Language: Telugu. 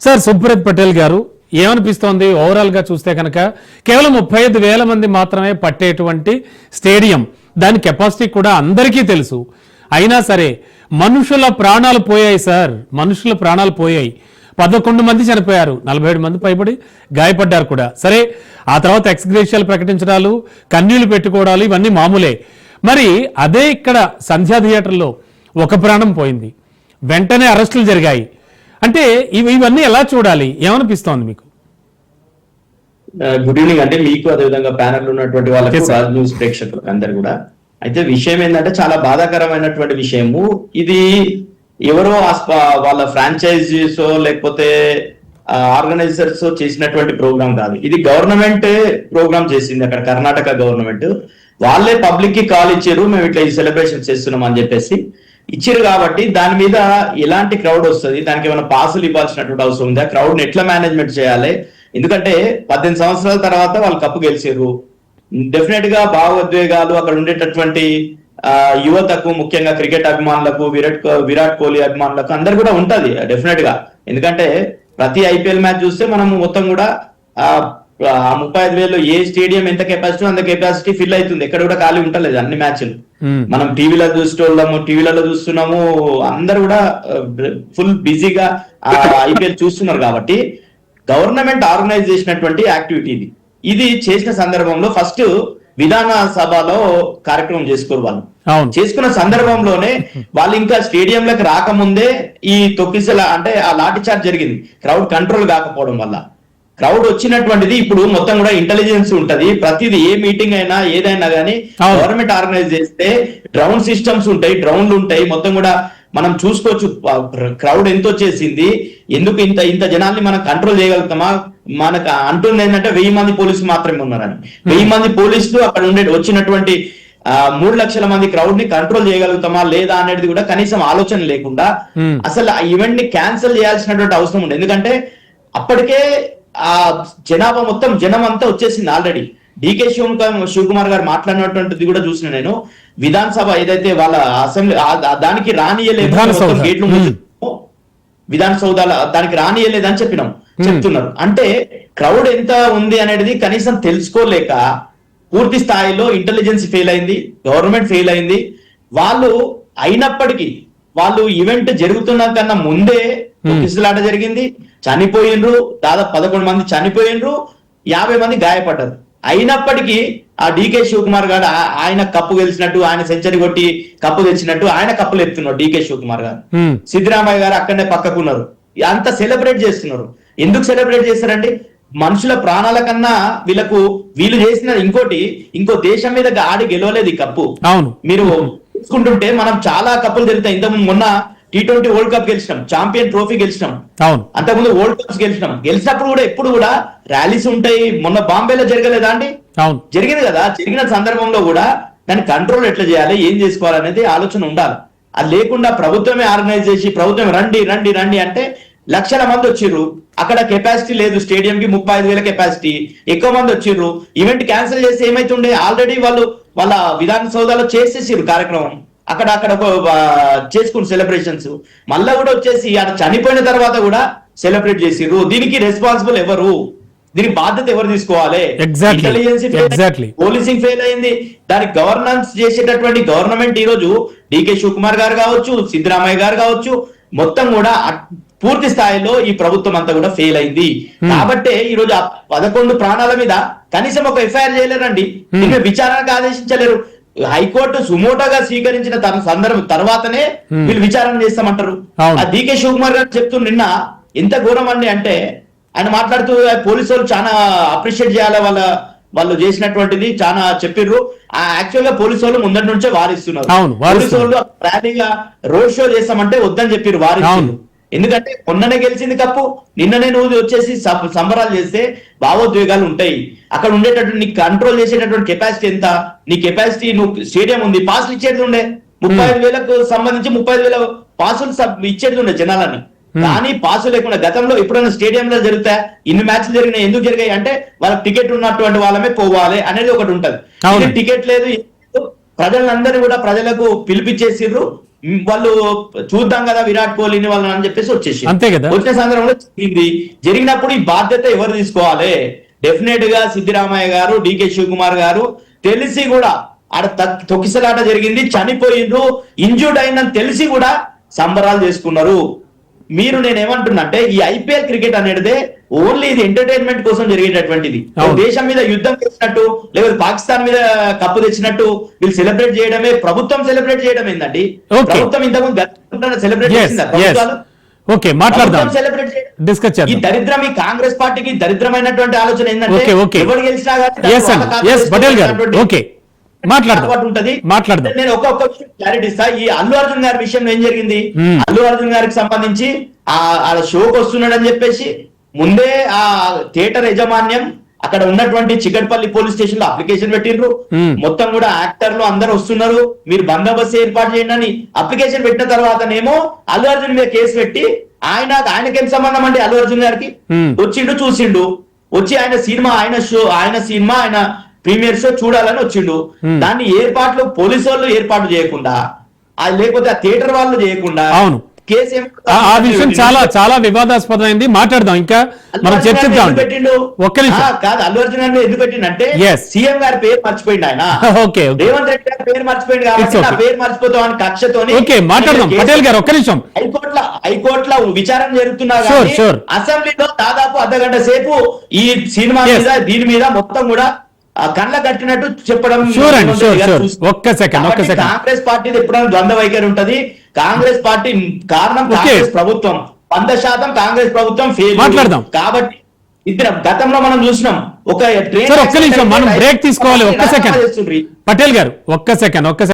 సార్ సుబ్రత్ పటేల్ గారు ఏమనిపిస్తోంది ఓవరాల్ గా చూస్తే కనుక కేవలం 35,000 మంది మాత్రమే పట్టేటువంటి స్టేడియం, దాని కెపాసిటీ కూడా అందరికీ తెలుసు. అయినా సరే మనుషుల ప్రాణాలు పోయాయి సార్, మనుషుల ప్రాణాలు పోయాయి. 11 మంది చనిపోయారు, 47 మంది పైబడి గాయపడ్డారు కూడా. సరే, ఆ తర్వాత ఎక్స్గ్రేషియాలు ప్రకటించడాలు, కన్నీళ్లు పెట్టుకోవడాలు ఇవన్నీ మామూలే. మరి అదే ఇక్కడ సంధ్యా థియేటర్లో ఒక ప్రాణం పోయింది, వెంటనే అరెస్టులు జరిగాయి. అంటే ఇవన్నీ ఎలా చూడాలి, ఏమనిపిస్తోంది మీకు? గుడ్ ఈవినింగ్ అంటే మీకు, అదేవిధంగా ప్యానల్ ఉన్నటువంటి వాళ్ళకి, రాజ్ న్యూస్ ప్రేక్షకులకు అందరు కూడా. అయితే విషయం ఏంటంటే చాలా బాధాకరమైనటువంటి విషయము ఇది. ఎవరో వాళ్ళ ఫ్రాంచైజీస్ లేకపోతే ఆర్గనైజర్స్ చేసినటువంటి ప్రోగ్రామ్ కాదు, ఇది గవర్నమెంట్ ప్రోగ్రామ్ చేసింది. అక్కడ కర్ణాటక గవర్నమెంట్ వాళ్ళే పబ్లిక్ కి కాల్ ఇచ్చారు, మేము ఇట్లా ఈ సెలబ్రేషన్ చేస్తున్నాం అని చెప్పేసి ఇచ్చారు. కాబట్టి దాని మీద ఎలాంటి క్రౌడ్ వస్తుంది, దానికి ఏమైనా పాసులు ఇవ్వాల్సినటువంటి అవసరం ఉంది, ఆ క్రౌడ్ ని ఎట్లా మేనేజ్మెంట్ చేయాలి. ఎందుకంటే 18 సంవత్సరాల తర్వాత వాళ్ళు కప్పు గెలిచారు. డెఫినెట్ గా భావోద్వేగాలు అక్కడ ఉండేటటువంటి యువతకు, ముఖ్యంగా క్రికెట్ అభిమానులకు, విరాట్ కోహ్లీ అభిమానులకు అందరు కూడా ఉంటది డెఫినెట్ గా. ఎందుకంటే ప్రతి ఐపీఎల్ మ్యాచ్ చూస్తే మనం మొత్తం కూడా 35,000 ఏ స్టేడియం ఎంత కెపాసిటీ అంత కెపాసిటీ ఫిల్ అవుతుంది, ఎక్కడ కూడా ఖాళీ ఉంటలేదు అన్ని మ్యాచ్లు. మనం టీవీలో టీవీలలో చూస్తున్నాము, అందరు కూడా ఫుల్ బిజీగా ఐపీఎల్ చూస్తున్నారు. కాబట్టి గవర్నమెంట్ ఆర్గనైజ్ చేసినటువంటి యాక్టివిటీ ఇది చేసిన సందర్భంలో ఫస్ట్ విధాన సభలో కార్యక్రమం చేసుకోరు. వాళ్ళు చేసుకున్న సందర్భంలోనే వాళ్ళు ఇంకా స్టేడియంలోకి రాకముందే ఈ తొక్కిసల అంటే ఆ లాఠీ చార్జ్ జరిగింది, క్రౌడ్ కంట్రోల్ కాకపోవడం వల్ల. క్రౌడ్ వచ్చినటువంటిది ఇప్పుడు మొత్తం కూడా ఇంటెలిజెన్స్ ఉంటది, ప్రతిదీ ఏ మీటింగ్ అయినా ఏదైనా కానీ గవర్నమెంట్ ఆర్గనైజ్ చేస్తే డ్రోన్ సిస్టమ్స్ ఉంటాయి, డ్రోన్లు ఉంటాయి, మొత్తం కూడా మనం చూసుకోవచ్చు క్రౌడ్ ఎంత వచ్చేసింది, ఎందుకు ఇంత జనాల్ని మనం కంట్రోల్ చేయగలుగుతామా. మనకు అంటుంది ఏంటంటే 1000 మంది పోలీసులు మాత్రమే ఉన్నారని. 1000 మంది పోలీసులు అక్కడ వచ్చినటువంటి 3 లక్షల మంది క్రౌడ్ ని కంట్రోల్ చేయగలుగుతామా లేదా అనేది కూడా కనీసం ఆలోచన లేకుండా అసలు ఆ ఈవెంట్ ని క్యాన్సిల్ చేయాల్సినటువంటి అవసరం ఉంది. ఎందుకంటే అప్పటికే ఆ జనాభా మొత్తం జనం అంతా వచ్చేసింది ఆల్రెడీ. డికే శివకుమార్ గారు మాట్లాడినటువంటిది కూడా చూసిన నేను. విధానసభ ఏదైతే వాళ్ళ అసెంబ్లీ దానికి రానియలేదు, గేట్లు విధాన సౌధాల దానికి రానియలేదని చెప్తున్నారు. అంటే క్రౌడ్ ఎంత ఉంది అనేది కనీసం తెలుసుకోలేక పూర్తి స్థాయిలో ఇంటెలిజెన్స్ ఫెయిల్ అయింది, గవర్నమెంట్ ఫెయిల్ అయింది. వాళ్ళు అయినప్పటికీ వాళ్ళు ఈవెంట్ జరుగుతున్న కన్నా ముందే తొక్కిసలాట జరిగింది, చనిపోయినరు, దాదాపు 11 మంది చనిపోయినరు, 50 మంది గాయపడ్డారు. అయినప్పటికీ ఆ డికే శివకుమార్ గారు ఆయన కప్పు గెలిచినట్టు, ఆయన సెంచరీ కొట్టి కప్పు తెచ్చినట్టు ఆయన కప్పులు ఎత్తున్నారు డికే శివకుమార్ గారు. సిద్ధరామయ్య గారు అక్కడనే పక్కకున్నారు, అంత సెలబ్రేట్ చేస్తున్నారు. ఎందుకు సెలబ్రేట్ చేస్తారండి? మనుషుల ప్రాణాల కన్నా వీళ్ళు చేసిన ఇంకో దేశం మీద ఆడి గెలవలేదు ఈ కప్పు. మీరు చూసుకుంటుంటే మనం చాలా కప్పులు జరుగుతాయి. ఇంతకుముందు మొన్న T20 వరల్డ్ కప్ గెలిచినాం, ఛాంపియన్ ట్రోఫీ గెలిచినాం, అంతకుముందు వరల్డ్ కప్స్ గెలిచినప్పుడు కూడా ఎప్పుడు కూడా ర్యాలీస్ ఉంటాయి. మొన్న బాంబేలో జరగలేదా అండి? జరిగింది కదా. జరిగిన సందర్భంలో కూడా దాన్ని కంట్రోల్ ఎట్లా చేయాలి, ఏం చేసుకోవాలనేది ఆలోచన ఉండాలి. అది లేకుండా ప్రభుత్వమే ఆర్గనైజ్ చేసి ప్రభుత్వం రండి రండి రండి అంటే లక్షల మంది వచ్చిర్రు, అక్కడ కెపాసిటీ లేదు, స్టేడియం కి 35,000 కెపాసిటీ, ఎక్కువ మంది వచ్చిర్రు. ఈవెంట్ క్యాన్సిల్ చేసి ఏమైతుండే, ఆల్రెడీ వాళ్ళ విధాన సౌధాలో చేసేసిర్రు కార్యక్రమం, అక్కడ చేసుకుని సెలబ్రేషన్స్. మళ్ళా కూడా వచ్చేసి ఆయన చనిపోయిన తర్వాత కూడా సెలబ్రేట్ చేసిర్రు. దీనికి రెస్పాన్సిబుల్ ఎవరు, దీనికి బాధ్యత ఎవరు తీసుకోవాలి? ఇంటెలిజెన్స్ పోలీసింగ్ ఫెయిల్ అయింది. దానికి గవర్నెన్స్ చేసేటటువంటి గవర్నమెంట్ ఈ రోజు డికే శివకుమార్ గారు కావచ్చు, సిద్ధరామయ్య గారు కావచ్చు, మొత్తం కూడా పూర్తి స్థాయిలో ఈ ప్రభుత్వం అంతా కూడా ఫెయిల్ అయింది. కాబట్టే ఈ రోజు 11 ప్రాణాల మీద కనీసం ఒక ఎఫ్ఐఆర్ చేయలేరండి, విచారణకు ఆదేశించలేరు. హైకోర్టు సుమోటోగా స్వీకరించిన సందర్భం తర్వాతనే వీళ్ళు విచారణ చేస్తామంటారు. ఆ డికే శివకుమార్ గారు చెప్తూ నిన్న ఎంత ఘోరం అండి అంటే, ఆయన మాట్లాడుతూ పోలీసు వాళ్ళు చాలా అప్రిషియేట్ చేయాలి, వాళ్ళు చేసినటువంటిది చాలా చెప్పిర్రు. యాక్చువల్ గా పోలీసు వాళ్ళు ముందటి నుంచే వారిస్తున్నారు. పోలీసు వాళ్ళు ర్యాలీగా రోడ్ షో చేస్తామంటే వద్దని చెప్పిర్రు, వారిస్తున్నారు. ఎందుకంటే మొన్ననే గెలిచింది కప్పు, నిన్ననే నువ్వు వచ్చేసి సంబరాలు చేస్తే భావోద్వేగాలు ఉంటాయి. అక్కడ ఉండేటటువంటి నీకు కంట్రోల్ చేసేటటువంటి కెపాసిటీ ఎంత, నీ కెపాసిటీ, నువ్వు స్టేడియం ఉంది, పాసులు ఇచ్చేది ఉండే 35,000కు సంబంధించి 35,000 పాసులు ఇచ్చేది ఉండే జనాలని. కానీ పాసు లేకుండా గతంలో ఎప్పుడైనా స్టేడియంలో జరుగుతా ఇన్ని మ్యాచ్లు జరిగినాయి, ఎందుకు జరిగాయి అంటే వాళ్ళకి టికెట్ ఉన్నటువంటి వాళ్ళమే పోవాలి అనేది ఒకటి ఉంటది. టికెట్ లేదు, ప్రజలందరూ కూడా ప్రజలకు పిలిపించేసిర్రు, వాళ్ళు చూద్దాం కదా విరాట్ కోహ్లీని వాళ్ళని అని చెప్పేసి వచ్చేసి అంతే కదా. వచ్చిన సందర్భంలో జరిగినప్పుడు ఈ బాధ్యత ఎవరు తీసుకోవాలి? డెఫినెట్ గా సిద్దిరామయ్య గారు, డికే శివకుమార్ గారు తెలిసి కూడా ఆడ తొక్కిసలాట జరిగింది, చనిపోయిండ్రు, ఇంజూర్డ్ అయిందని తెలిసి కూడా సంబరాలు చేసుకున్నారు. మీరు నేనేమంటున్నా అంటే ఈ ఐపీఎల్ క్రికెట్ అనేది ఓన్లీ ఇది ఎంటర్టైన్మెంట్ కోసం జరిగేటటువంటిది. దేశం మీద యుద్ధం చేసినట్టు లేకపోతే పాకిస్తాన్ మీద కప్పు తెచ్చినట్టు వీళ్ళు సెలబ్రేట్ చేయడమే, ప్రభుత్వం సెలబ్రేట్ చేయడం ఏంటంటే ప్రభుత్వం ఇంతకుముందు సెలబ్రేట్ చేసిందా ప్రభుత్వాలు? ఓకే, మాట్లాడదాం, డిస్కస్ ఈ దరిద్రం, ఈ కాంగ్రెస్ పార్టీకి దరిద్రమైనటువంటి ఆలోచన ఏంటంటే ఎవరు గెలిచినా పటేల్ గారు ఓకే ఉంటది. మాట్లాడదాం. నేను ఒక్కొక్క క్లారిటీ ఇస్తా. ఈ అల్లు అర్జున్ గారి విషయంలో ఏం జరిగింది? అల్లు అర్జున్ గారికి సంబంధించి ఆ షోకి వస్తున్నాడని చెప్పేసి ముందే ఆ థియేటర్ యాజమాన్యం అక్కడ ఉన్నటువంటి చికట్పల్లి పోలీస్ స్టేషన్ లో అప్లికేషన్ పెట్టిండ్రు. మొత్తం కూడా యాక్టర్లు అందరు వస్తున్నారు, మీరు బందోబస్తు ఏర్పాటు చేయండి అని అప్లికేషన్ పెట్టిన తర్వాతనేమో అల్లు అర్జున్ మీద కేసు పెట్టి ఆయనకేం సంబంధం అంటే అల్లు అర్జున్ గారికి వచ్చిండు, చూసిండు, వచ్చి ఆయన సినిమా ఆయన ప్రీమియర్ షో చూడాలని వచ్చిండు. దాన్ని ఏర్పాట్లు పోలీసు వాళ్ళు ఏర్పాటు చేయకుండా, లేకపోతే ఆ థియేటర్ వాళ్ళు చేయకుండా అవును ఆ విషయం చాలా చాలా వివాదాస్పదమైంది. మాట్లాడదాం, ఇంకా మనం చర్చిద్దాం. ఒక్క నిమిషం కాదు, అల్లు అర్జున్ గారిని ఎందుకు పెట్టిందంటే సీఎం గారి పేరు మర్చిపోయింది ఆయన. ఓకే, రేవంత్ రెడ్డి గారి పేరు మర్చిపోయింది కాబట్టి ఆ పేరు మర్చిపోతాం అని కక్షతో మాట్లాడదాం. పటేల్ గారు ఒక్క నిమిషం. హైకోర్టులో విచారణ జరుగుతున్నా కానీ అసెంబ్లీలో దాదాపు అర్ధగంట సేపు ఈ సినిమా మీద దీని మీద మొత్తం కూడా కళ్ళ కట్టినట్టు చెప్పడం. ఒక్క సెకండ్ కాంగ్రెస్ పార్టీ ఎప్పుడైనా ద్వంద్వ వైఖరి ఉంటది. కాంగ్రెస్ పార్టీ కారణం కాంగ్రెస్ ప్రభుత్వం, 100% కాంగ్రెస్ ప్రభుత్వం ఫెయిల్. మాట్లాడదాం కాబట్టి ఇద్దరం గతంలో మనం చూసినాం. ఒక ఒక్క నిమిషం మనం బ్రేక్ తీసుకోవాలి. ఒక్క సెకండ్ పటేల్ గారు ఒక్క సెకండ్